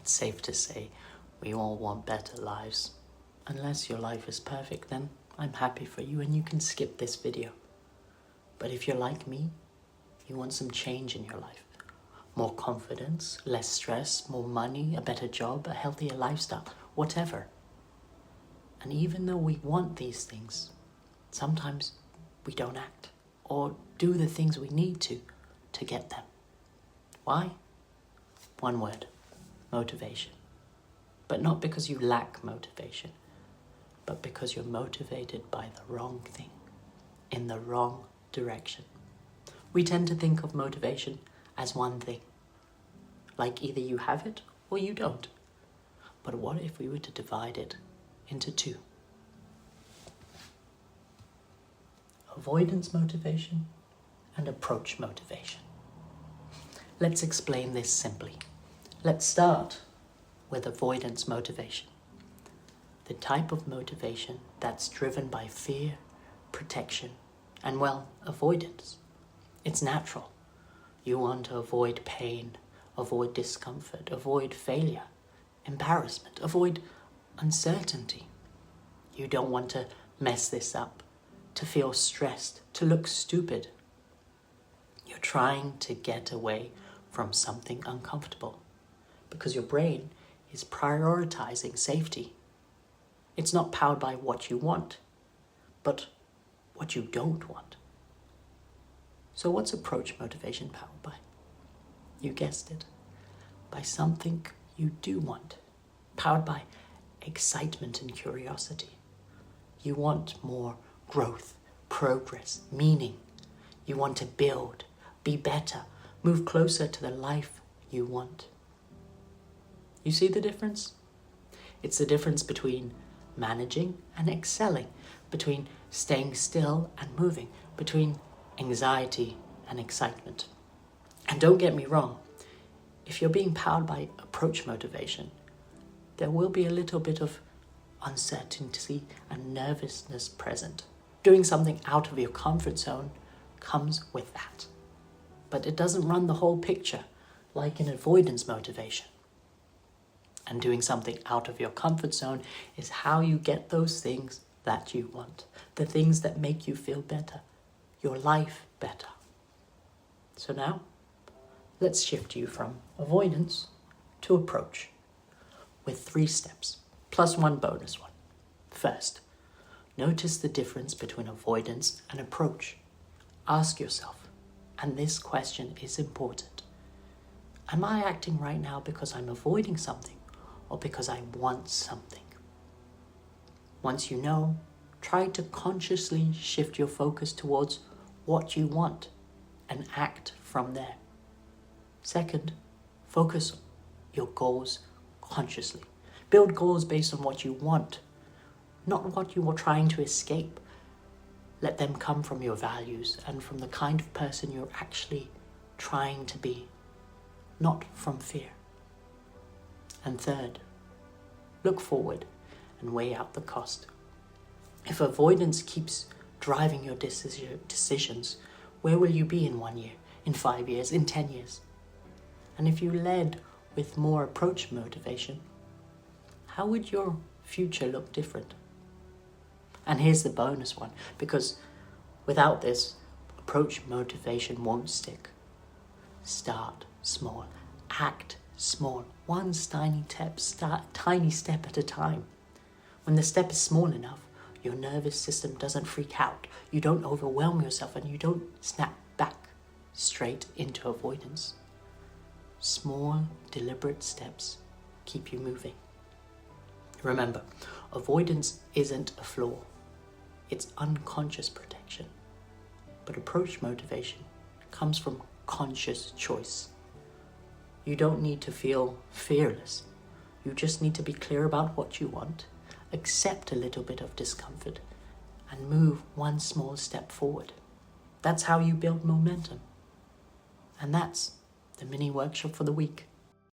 It's safe to say we all want better lives. Unless your life is perfect, then I'm happy for you and you can skip this video. But if you're like me, you want some change in your life. More confidence, less stress, more money, a better job, a healthier lifestyle, whatever. And even though we want these things, sometimes we don't act or do the things we need to get them. Why? One word: motivation. But not because you lack motivation, but because you're motivated by the wrong thing, in the wrong direction. We tend to think of motivation as one thing, like either you have it or you don't. But what if we were to divide it into two? Avoidance motivation and approach motivation. Let's explain this simply. Let's start with avoidance motivation. The type of motivation that's driven by fear, protection, and, well, avoidance. It's natural. You want to avoid pain, avoid discomfort, avoid failure, embarrassment, avoid uncertainty. You don't want to mess this up, to feel stressed, to look stupid. You're trying to get away from something uncomfortable because your brain is prioritizing safety. It's not powered by what you want, but what you don't want. So what's approach motivation powered by? You guessed it, by something you do want, powered by excitement and curiosity. You want more growth, progress, meaning. You want to build, be better, move closer to the life you want. You see the difference? It's the difference between managing and excelling, between staying still and moving, between anxiety and excitement. And don't get me wrong, if you're being powered by approach motivation, there will be a little bit of uncertainty and nervousness present. Doing something out of your comfort zone comes with that. But it doesn't run the whole picture like an avoidance motivation. And doing something out of your comfort zone is how you get those things that you want, the things that make you feel better, your life better. So now, let's shift you from avoidance to approach with 3 steps, plus 1 bonus one. First, notice the difference between avoidance and approach. Ask yourself, and this question is important: am I acting right now because I'm avoiding something or because I want something? Once you know, try to consciously shift your focus towards what you want and act from there. Second, focus your goals consciously. Build goals based on what you want, not what you are trying to escape. Let them come from your values and from the kind of person you're actually trying to be, not from fear. And third, look forward and weigh out the cost. If avoidance keeps driving your decisions, where will you be in 1 year, in 5 years, in 10 years? And if you led with more approach motivation, how would your future look different? And here's the bonus one, because without this, approach motivation won't stick. Start small, act small, one tiny step at a time. When the step is small enough, your nervous system doesn't freak out, you don't overwhelm yourself, and you don't snap back straight into avoidance. Small, deliberate steps keep you moving. Remember, avoidance isn't a flaw. It's unconscious protection. But approach motivation comes from conscious choice. You don't need to feel fearless. You just need to be clear about what you want, accept a little bit of discomfort, and move one small step forward. That's how you build momentum. And that's the mini workshop for the week.